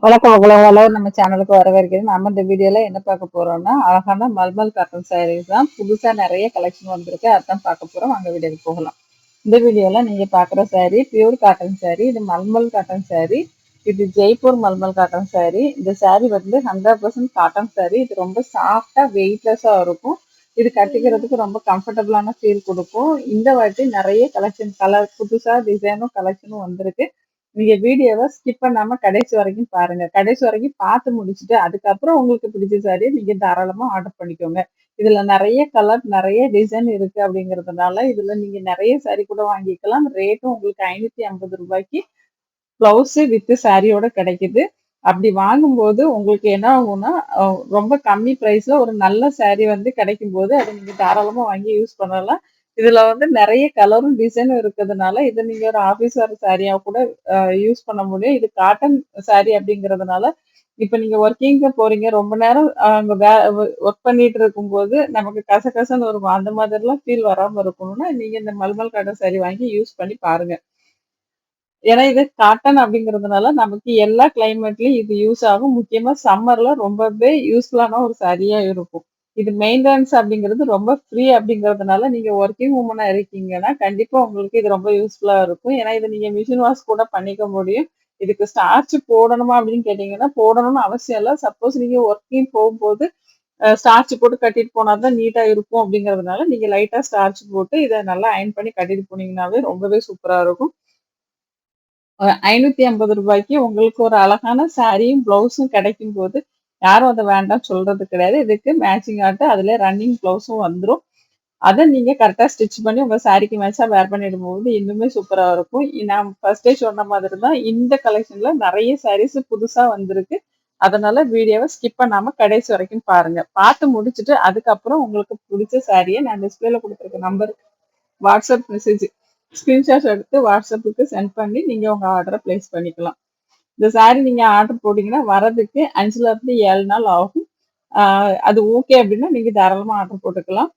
வணக்கம் மகளே, எல்லாரும் நம்ம சேனலுக்கு வரவேற்கிறேன். நம்ம இந்த வீடியோல என்ன பார்க்க போறோம்னா, அழகான மல்மல் காட்டன் சாரீஸ் தான். புதுசா நிறைய கலெக்ஷன் வந்திருக்கு. அதான் பார்க்க போறோம். வாங்க வீடியோக்கு போகலாம். இந்த வீடியோல நீங்க பார்க்குற சாரீ பியூர் காட்டன் சாரீ. இது மல்மல் காட்டன் சாரீ. இது ஜெய்ப்பூர் மல்மல் காட்டன் சாரீ. இந்த சாரீ வந்து 100% காட்டன் சாரீ. இது ரொம்ப சாஃப்டா வெயிட்லெஸ்ஸா இருக்கும். இது கட்டிக்கிறதுக்கு ரொம்ப கம்ஃபர்டபுளான ஃபீல் கொடுக்கும். இந்த வாட்டி நிறைய கலெக்ஷன் கலர் புதுசா டிசைனும் கலெக்ஷனும் வந்திருக்கு. நீங்க வீடியோவை ஸ்கிப் பண்ணாம கடைசி வரைக்கும் பாருங்க. கடைசி வரைக்கும் பார்த்து முடிச்சுட்டு அதுக்கப்புறம் உங்களுக்கு பிடிச்ச சாரியை நீங்க தாராளமா ஆர்டர் பண்ணிக்கோங்க. இதுல நிறைய கலர் நிறைய டிசைன் இருக்கு அப்படிங்கறதுனால இதுல நீங்க நிறைய சாரி கூட வாங்கிக்கலாம். ரேட்டும் உங்களுக்கு 550 ரூபாய்க்கு பிளவுஸ் வித் சாரியோட கிடைக்குது. அப்படி வாங்கும்போது உங்களுக்கு என்ன ஆகும்னா ரொம்ப கம்மி பிரைஸ்ல ஒரு நல்ல சாரி வந்து கிடைக்கும் போது அதை நீங்க தாராளமா வாங்கி யூஸ் பண்ணலாம். இதுல வந்து நிறைய கலரும் டிசைனும் இருக்கிறதுனால இதை நீங்க ஒரு ஆபீஸ் வர சாரியா கூட யூஸ் பண்ண முடியும். இது காட்டன் சாரி அப்படிங்கறதுனால இப்ப நீங்க ஒர்க்கிங்க போறீங்க, ரொம்ப நேரம் அங்க ஒர்க் பண்ணிட்டு இருக்கும்போது நமக்கு கசகசன்னு இருக்கும். அந்த மாதிரிலாம் ஃபீல் வராம இருக்கணும்னா நீங்க இந்த மல்மல் காட்டன் சாரி வாங்கி யூஸ் பண்ணி பாருங்க. ஏன்னா இது காட்டன் அப்படிங்கிறதுனால நமக்கு எல்லா கிளைமேட்லயும் இது யூஸ் ஆகும். முக்கியமா சம்மர்ல ரொம்பவே யூஸ்ஃபுல்லான ஒரு சாரியா இருக்கும். இது மெயின்டெனன்ஸ் அப்படிங்கிறது ரொம்ப ஃப்ரீ அப்படிங்கிறதுனால நீங்க ஒர்க்கிங் உமனா இருக்கீங்கன்னா கண்டிப்பா உங்களுக்கு இது ரொம்ப யூஸ்ஃபுல்லா இருக்கும். ஏன்னா இதை நீங்க மிஷின் வாஷ் கூட பண்ணிக்க முடியும். இதுக்கு ஸ்டார்ச் போடணுமா அப்படின்னு கேட்டீங்கன்னா போடணும்னு அவசியம் இல்லை. சப்போஸ் நீங்க ஒர்க்கிங் போகும்போது ஸ்டார்ச் போட்டு கட்டிட்டு போனா தான் நீட்டா இருக்கும் அப்படிங்கிறதுனால நீங்க லைட்டா ஸ்டார்ச் போட்டு இதை நல்லா அயன் பண்ணி கட்டிட்டு போனீங்கன்னாவே ரொம்பவே சூப்பரா இருக்கும். 550 ரூபாய்க்கு உங்களுக்கு ஒரு அழகான சாரியும் பிளவுஸும் கிடைக்கும் போது யாரும் அதை வேண்டாம் சொல்றது கிடையாது. இதுக்கு மேட்சிங் ஆட்டு அதுல ரன்னிங் பிளவுஸும் வந்துடும். அதை நீங்க கரெக்டா ஸ்டிச் பண்ணி உங்க சாரிக்கு மேட்சா வேர் பண்ணிடும் போது இன்னுமே சூப்பரா இருக்கும். நான் ஃபர்ஸ்டே சொன்ன மாதிரி தான் இந்த கலெக்ஷன்ல நிறைய சாரீஸ் புதுசா வந்திருக்கு. அதனால வீடியோவை ஸ்கிப் பண்ணாம கடைசி வரைக்கும் பாருங்க. பார்த்து முடிச்சுட்டு அதுக்கப்புறம் உங்களுக்கு பிடிச்ச சாரியை நான் டிஸ்பிளேல கொடுத்துருக்க நம்பர் வாட்ஸ்அப் மெசேஜ் ஸ்கிரீன்ஷாட் எடுத்து வாட்ஸ்அப்புக்கு சென்ட் பண்ணி நீங்க உங்க ஆர்டரை பிளேஸ் பண்ணிக்கலாம். இந்த சாரி நீங்க ஆர்டர் போட்டீங்கன்னா வரதுக்கு 5ல இருந்து 7 நாள் ஆகும். அது ஓகே அப்படின்னா நீங்க தாராளமா ஆர்டர் போட்டுக்கலாம்.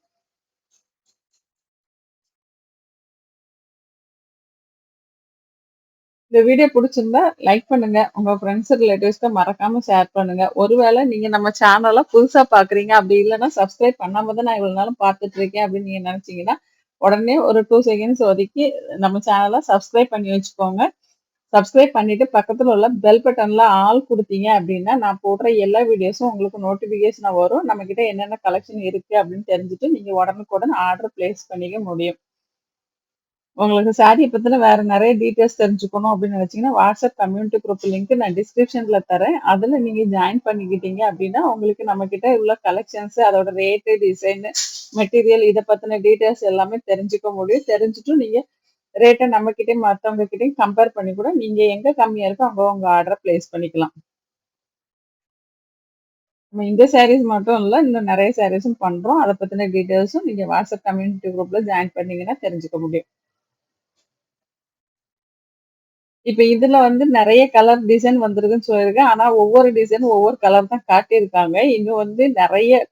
இந்த வீடியோ பிடிச்சிருந்தா லைக் பண்ணுங்க. உங்க ஃப்ரெண்ட்ஸ் ரிலேட்டிவ்ஸ்க்கு மறக்காம ஷேர் பண்ணுங்க. ஒருவேளை நீங்க நம்ம சேனலை புதுசா பாக்குறீங்க, அப்படி இல்லைன்னா சப்ஸ்கிரைப் பண்ணாம தான் நான் இவ்வளவு நாளும் பார்த்துட்டு இருக்கேன் அப்படின்னு நீங்க நினைச்சீங்கன்னா உடனே ஒரு 2 செகண்ட்ஸ் ஒதுக்கி நம்ம சேனலை சப்ஸ்கிரைப் பண்ணி வச்சுக்கோங்க. சப்ஸ்கிரைப் பண்ணிட்டு பக்கத்துல உள்ள பெல் பட்டன்ல ஆல் கொடுத்தீங்க அப்படின்னா நான் போடுற எல்லா வீடியோஸும் உங்களுக்கு நோட்டிபிகேஷனா வரும். நம்ம கிட்ட என்னென்ன கலெக்ஷன் இருக்கு அப்படின்னு தெரிஞ்சுட்டு நீங்க உடனுக்குடன் ஆர்டர் பிளேஸ் பண்ணிக்க முடியும். உங்களுக்கு சாரியை பத்தின வேற நிறைய டீட்டெயில்ஸ் தெரிஞ்சுக்கணும் அப்படின்னு நினைச்சீங்கன்னா வாட்ஸ்அப் கம்யூனிட்டி குரூப் லிங்க் நான் டிஸ்கிரிப்ஷன்ல தரேன். அதுல நீங்க ஜாயின் பண்ணிக்கிட்டீங்க அப்படின்னா உங்களுக்கு நம்ம கிட்ட உள்ள கலெக்ஷன்ஸ், அதோட ரேட்டு, டிசைன், மெட்டீரியல் இதை பத்தின டீட்டெயில்ஸ் எல்லாமே தெரிஞ்சுக்க முடியும். தெரிஞ்சுட்டு நீங்க ரேட்டை நம்ம கிட்டயும் மற்றவங்க கிட்டயும் கம்பேர் பண்ணி கூட நீங்க எங்க கம்மியா இருக்கோ அங்க உங்க ஆர்டரை பிளேஸ் பண்ணிக்கலாம். நம்ம இந்த சாரீஸ் மட்டும் இல்ல, இன்னும் நிறைய சாரீஸும் பண்றோம். அதை பத்தின டீட்டெயில்ஸும் நீங்க வாட்ஸ்அப் கம்யூனிட்டி குரூப்ல ஜாயின் பண்ணீங்கன்னா தெரிஞ்சுக்க முடியும். இப்ப இதுல வந்து நிறைய கலர் டிசைன் வந்திருக்குன்னு சொல்லியிருக்கேன். ஆனா ஒவ்வொரு டிசைனும் ஒவ்வொரு கலர் தான் காட்டியிருக்காங்க. இன்னும் வந்து நிறைய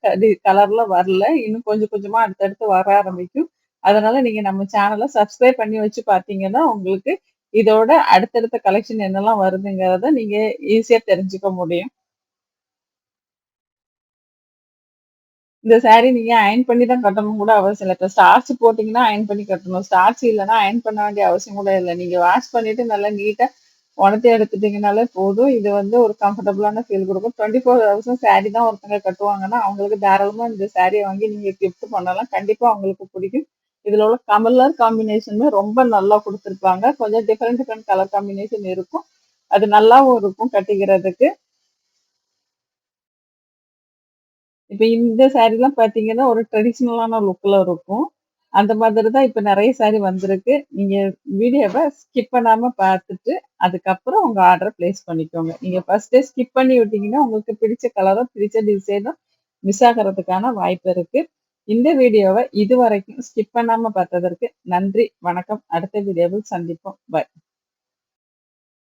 கலர்ல வரல. இன்னும் கொஞ்சம் கொஞ்சமா அடுத்தடுத்து வர ஆரம்பிக்கும். அதனால நீங்க நம்ம சேனலை சப்ஸ்கிரைப் பண்ணி வச்சு பார்த்தீங்கன்னா உங்களுக்கு இதோட அடுத்தடுத்த கலெக்ஷன் என்னெல்லாம் வருதுங்கிறத நீங்க ஈஸியா தெரிஞ்சுக்க முடியும். இந்த சாரி நீங்க அயர்ன் பண்ணி தான் கட்டணும் கூட அவசியம் இல்ல. இப்ப ஸ்டார்ச் போட்டீங்கன்னா அயர்ன் பண்ணி கட்டணும். ஸ்டார்ச் இல்லன்னா அயர்ன் பண்ண வேண்டிய அவசியம் கூட இல்ல. நீங்க வாஷ் பண்ணிட்டு நல்லா நீட்டா உணர்த்தி எடுத்துட்டீங்கனாலே போதும். இது வந்து ஒரு கம்ஃபர்டபுளான ஃபீல் குடுக்கும். 24 ஹவர்ஸும் சாரி தான் ஒருத்தங்க கட்டுவாங்கன்னா, அவங்களுக்கு தாராளமா இந்த சாரிய வாங்கி நீங்க கிஃப்ட் பண்ணலாம். கண்டிப்பா அவங்களுக்கு பிடிக்கும். இதுல உள்ள கலர் காம்பினேஷனுமே ரொம்ப நல்லா குடுத்துருப்பாங்க. கொஞ்சம் டிஃபரெண்ட் டிஃபரெண்ட் கலர் காம்பினேஷன் இருக்கும். அது நல்லாவும் இருக்கும் கட்டிக்கிறதுக்கு. இப்ப இந்த சாரீலாம் பார்த்தீங்கன்னா, ஒரு ட்ரெடிஷனலான லுக்ல இருக்கும். அந்த மாதிரி தான் இப்ப நெறைய சாரி வந்திருக்கு. நீங்க வீடியோவ ஸ்கிப் பண்ணாம பார்த்துட்டு, அதுக்கப்புறம் உங்க ஆர்டர பிளேஸ் பண்ணிக்கோங்க. நீங்க ஃபர்ஸ்ட்டே ஸ்கிப் பண்ணி விட்டீங்கன்னா, உங்களுக்கு பிடிச்ச கலரும், பிடிச்ச டிசைனும் மிஸ் ஆகுறதுக்கான வாய்ப்பு இருக்கு. இந்த வீடியோவ இதுவரைக்கும் ஸ்கிப் பண்ணாம பார்த்ததற்கு நன்றி, வணக்கம். அடுத்த வீடியோவில் சந்திப்போம். பாய்.